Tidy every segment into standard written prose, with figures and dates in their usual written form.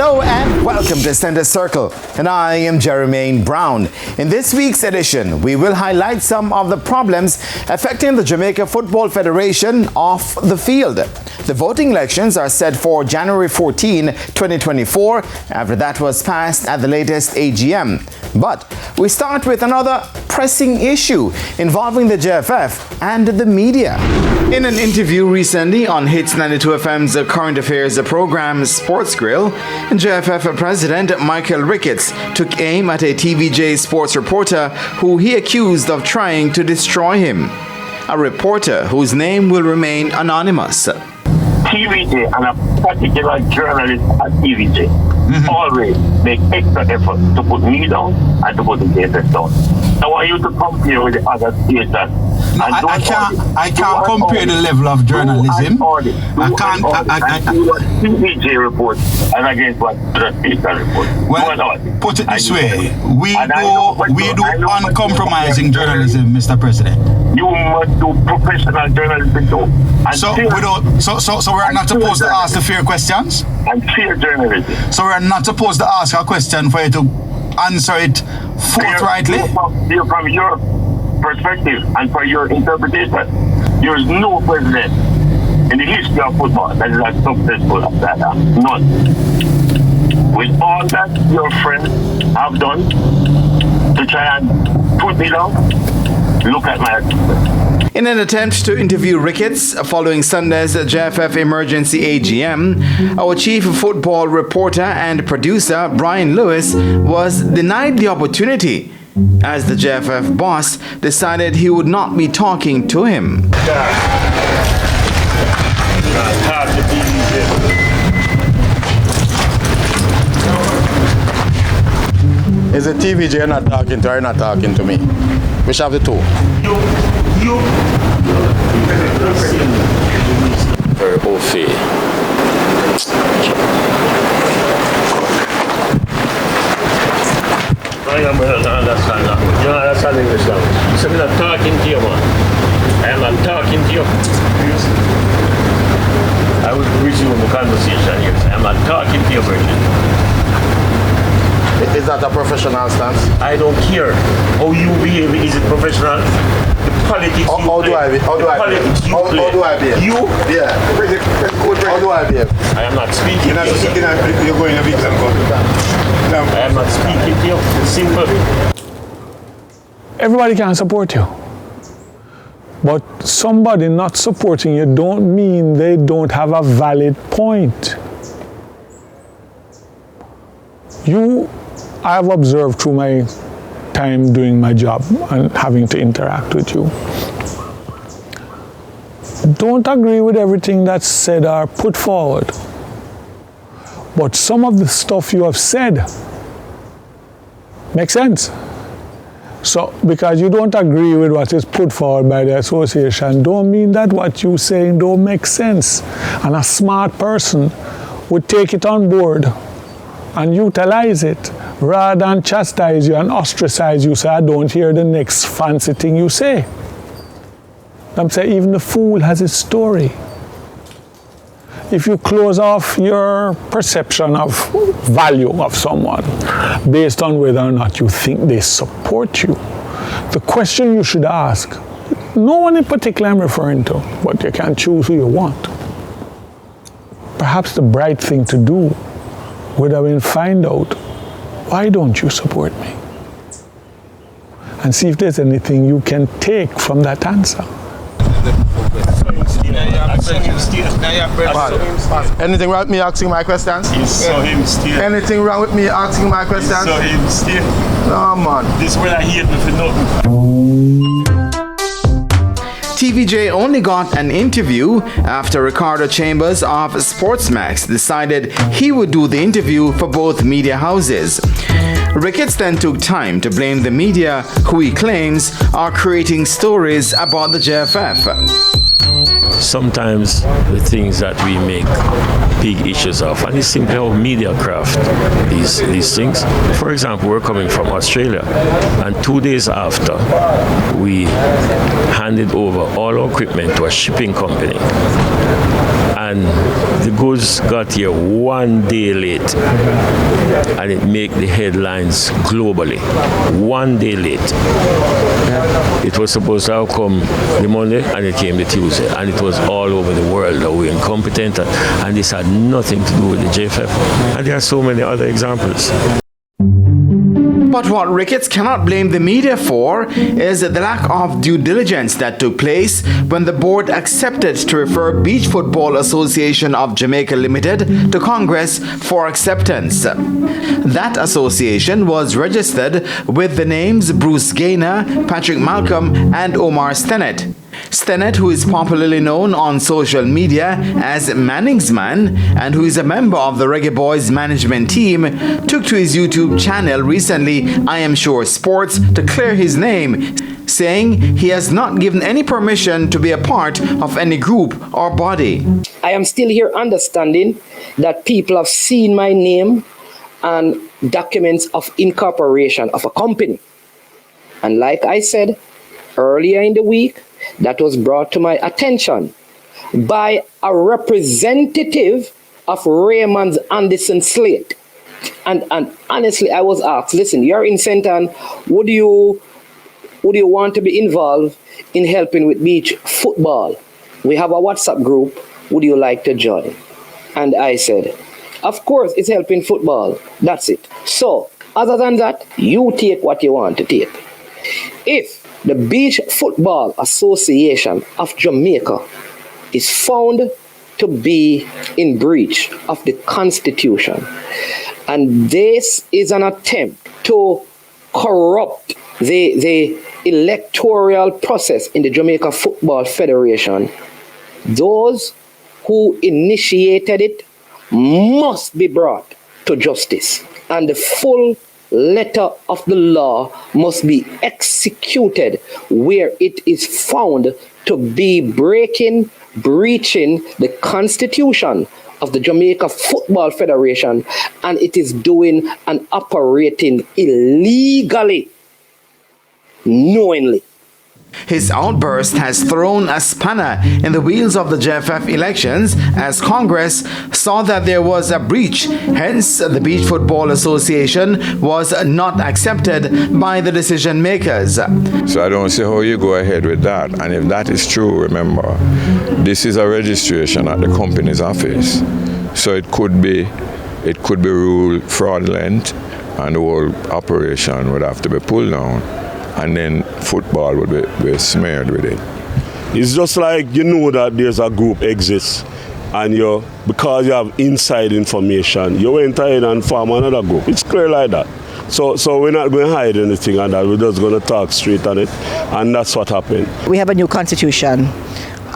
Hello and welcome to Center Circle, and I am Jermaine Brown. In this week's edition, we will highlight some of the problems affecting the Jamaica Football Federation off the field. The voting elections are set for January 14, 2024, after that was passed at the latest AGM. But we start with another pressing issue involving the JFF and the media. In an interview recently on Hits 92 FM's current affairs program Sports Grill, JFF President Michael Rickets took aim at a TVJ sports reporter who he accused of trying to destroy him. A reporter whose name will remain anonymous. TVJ and a particular journalist at TVJ always make extra effort to put me down and to put the JFF down. I want you to compare with the other stations. I can't compare the level of journalism. I can't. TVJ report and against what the station report. Well, put it this way: we do uncompromising journalism, Mr. President. You must do professional journalism too. So we're not supposed to ask the fair questions? And fair journalism. So we're not supposed to ask a question for you to answer it forthrightly? From your perspective and for your interpretation, there is no president in the history of football that is as successful as that. None. With all that your friends have done to try and put me down, look at my attitude. In an attempt to interview Rickets following Sunday's JFF emergency AGM, our chief football reporter and producer, Brian Lewis, was denied the opportunity as the JFF boss decided he would not be talking to him. Is it TVJ you're not talking to or you're not talking to me? Which have the two? You. Very Ophé. I am not understand that. You understand English now. So I'm not talking to you, man. I am not talking to you. I will resume the conversation here. I am not talking to you, Virgin. Is that a professional stance? I don't care how you behave. Is it professional? The politics How do I behave? How do I behave? You? Yeah. How do I behave? I am not speaking to you. You're going to be I am not speaking to you. It's simple. Everybody can support you. But somebody not supporting you don't mean they don't have a valid point. I have observed through my time doing my job and having to interact with you. Don't agree with everything that's said or put forward. But some of the stuff you have said makes sense. So, because you don't agree with what is put forward by the association, don't mean that what you're saying don't make sense. And a smart person would take it on board and utilize it rather than chastise you and ostracize you so I don't hear the next fancy thing you say. I'm saying even the fool has his story. If you close off your perception of value of someone based on whether or not you think they support you, the question you should ask, no one in particular I'm referring to, but you can choose who you want. Perhaps the bright thing to do would have been find out, why don't you support me? And see if there's anything you can take from that answer. Anything wrong with me asking my questions? You saw him steal. Anything wrong with me asking my questions? You saw him steal. No, man. This one I hate me for nothing. TVJ only got an interview after Ricardo Chambers of Sportsmax decided he would do the interview for both media houses. Rickets then took time to blame the media, who he claims are creating stories about the JFF. Sometimes the things that we make big issues of, and it's simply how media craft these things. For example, we're coming from Australia, and 2 days after, we handed over all our equipment to a shipping company. And The goods got here one day late, and it made the headlines globally. One day late. It was supposed to have come the Monday, and it came the Tuesday, and it was all over the world that we're incompetent, and this had nothing to do with the JFF. And there are so many other examples. But what Rickets cannot blame the media for is the lack of due diligence that took place when the board accepted to refer Beach Football Association of Jamaica Limited to Congress for acceptance. That association was registered with the names Bruce Gaynor, Patrick Malcolm and Omar Stennett. Stennett, who is popularly known on social media as Mannings Man and who is a member of the Reggae Boys management team, took to his YouTube channel recently, I Am Sure Sports, to clear his name, saying he has not given any permission to be a part of any group or body. I am still here understanding that people have seen my name and documents of incorporation of a company. And like I said earlier in the week, that was brought to my attention by a representative of Raymond Anderson Slate. And honestly, I was asked, listen, you're in St. Ann, would you want to be involved in helping with beach football? We have a WhatsApp group, would you like to join? And I said, of course, it's helping football, that's it. So, other than that, you take what you want to take. If the Beach Football Association of Jamaica is found to be in breach of the Constitution, and this is an attempt to corrupt the electoral process in the Jamaica Football Federation, those who initiated it must be brought to justice, and the full letter of the law must be executed where it is found to be breaching the Constitution of the Jamaica Football Federation, and it is doing and operating illegally, knowingly. His outburst has thrown a spanner in the wheels of the JFF elections as Congress saw that there was a breach. Hence, the Beach Football Association was not accepted by the decision makers. So I don't see how you go ahead with that. And if that is true, remember, this is a registration at the company's office. So it could be ruled fraudulent and the whole operation would have to be pulled down. And then football would be smeared with it. It's just like you know that there's a group exists, and because you have inside information, you went ahead and form another group. It's clear like that. So we're not going to hide anything on that. We're just going to talk straight on it, and that's what happened. We have a new constitution,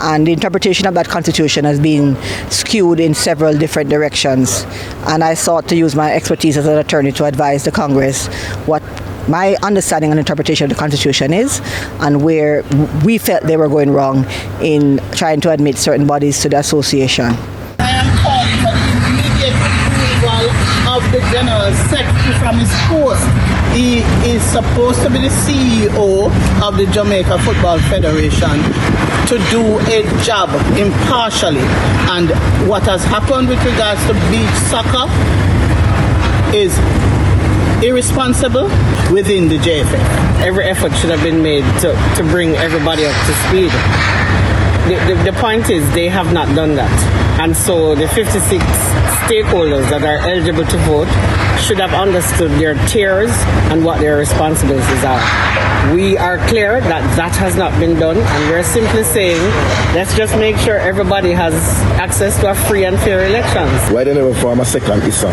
and the interpretation of that constitution has been skewed in several different directions. And I sought to use my expertise as an attorney to advise the Congress what my understanding and interpretation of the Constitution is, and where we felt they were going wrong in trying to admit certain bodies to the association. I am calling for the immediate removal of the General Secretary from his post. He is supposed to be the CEO of the Jamaica Football Federation to do a job impartially. And what has happened with regards to beach soccer is irresponsible within the JFF. Every effort should have been made to bring everybody up to speed. The point is they have not done that. And so the 56 stakeholders that are eligible to vote should have understood their tiers and what their responsibilities are. We are clear that has not been done, and we're simply saying, let's just make sure everybody has access to a free and fair elections. Why they never form a second ISA?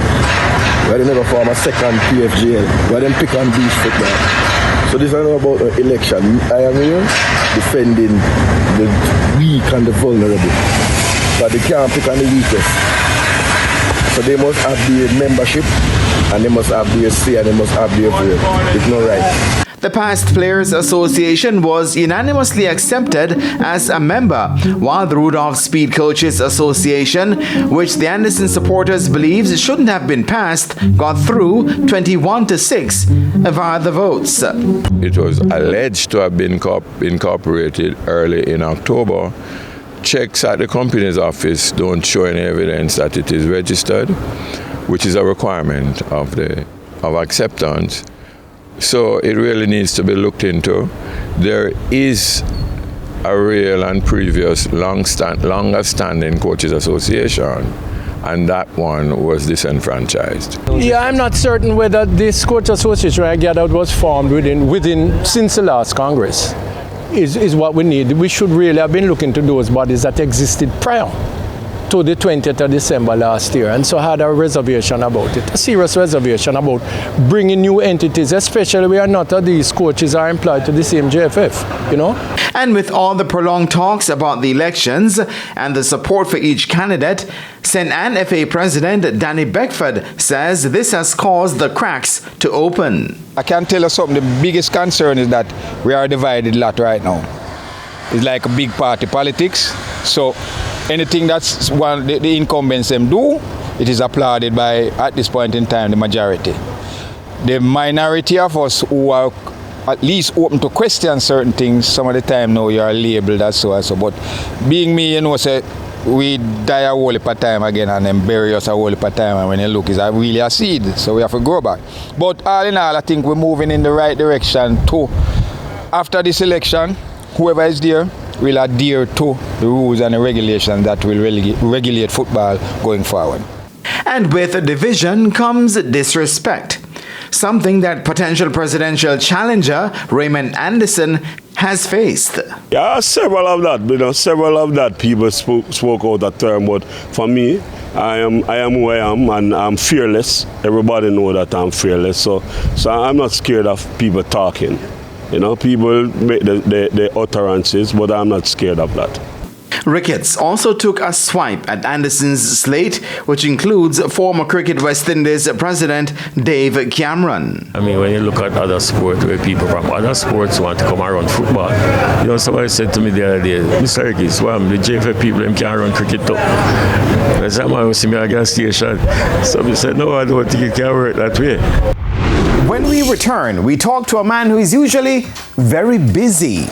Why they never form a second PFGL? Why they pick on beach football? So this is not about an election. I am here defending the weak and the vulnerable. But they can't pick on the weakest. So they must have their membership, and they must have their say, and they must have their vote. It's not right. The Past Players Association was unanimously accepted as a member, while the Rudolph Speed Coaches Association, which the Anderson supporters believes shouldn't have been passed, got through 21-6 via the votes. It was alleged to have been incorporated early in October, checks at the company's office don't show any evidence that it is registered, which is a requirement of acceptance. So it really needs to be looked into. There is a real and previous longer standing coaches association, and that one was disenfranchised. Yeah, I'm not certain whether this coach association I gathered was formed within since the last Congress is what we need. We should really have been looking to those bodies that existed prior to the 20th of December last year, and so had a reservation about it, a serious reservation about bringing new entities, especially where none of these coaches are employed to the same JFF, you know. And with all the prolonged talks about the elections and the support for each candidate, St. Anne FA President Danny Beckford says this has caused the cracks to open. I can tell you something, the biggest concern is that we are a divided lot right now. It's like a big party politics, so anything that's one the incumbents them do, it is applauded by, at this point in time, the majority. The minority of us who are at least open to question certain things, some of the time now you are labeled as so and so. But being me, you know, say we die a whole heap of time again and then bury us a whole heap of time, and when you look, it's really a seed, so we have to grow back. But all in all, I think we're moving in the right direction too. After this election, whoever is there will adhere to the rules and the regulations that will regulate football going forward. And with division comes disrespect, something that potential presidential challenger Raymond Anderson has faced. Yeah, several of that people spoke out that term, but for me, I am who I am, and I'm fearless. Everybody knows that I'm fearless, so I'm not scared of people talking. You know, people make the utterances, but I'm not scared of that. Rickets also took a swipe at Anderson's slate, which includes former Cricket West Indies president Dave Cameron. I mean, when you look at other sports where people from other sports want to come around football, you know, somebody said to me the other day, Mr. Rickets, well, the JFF people them can't run cricket too. I said, man, we see me at a gas station. So we said, no, I don't think it can work that way. When we return, we talk to a man who is usually very busy.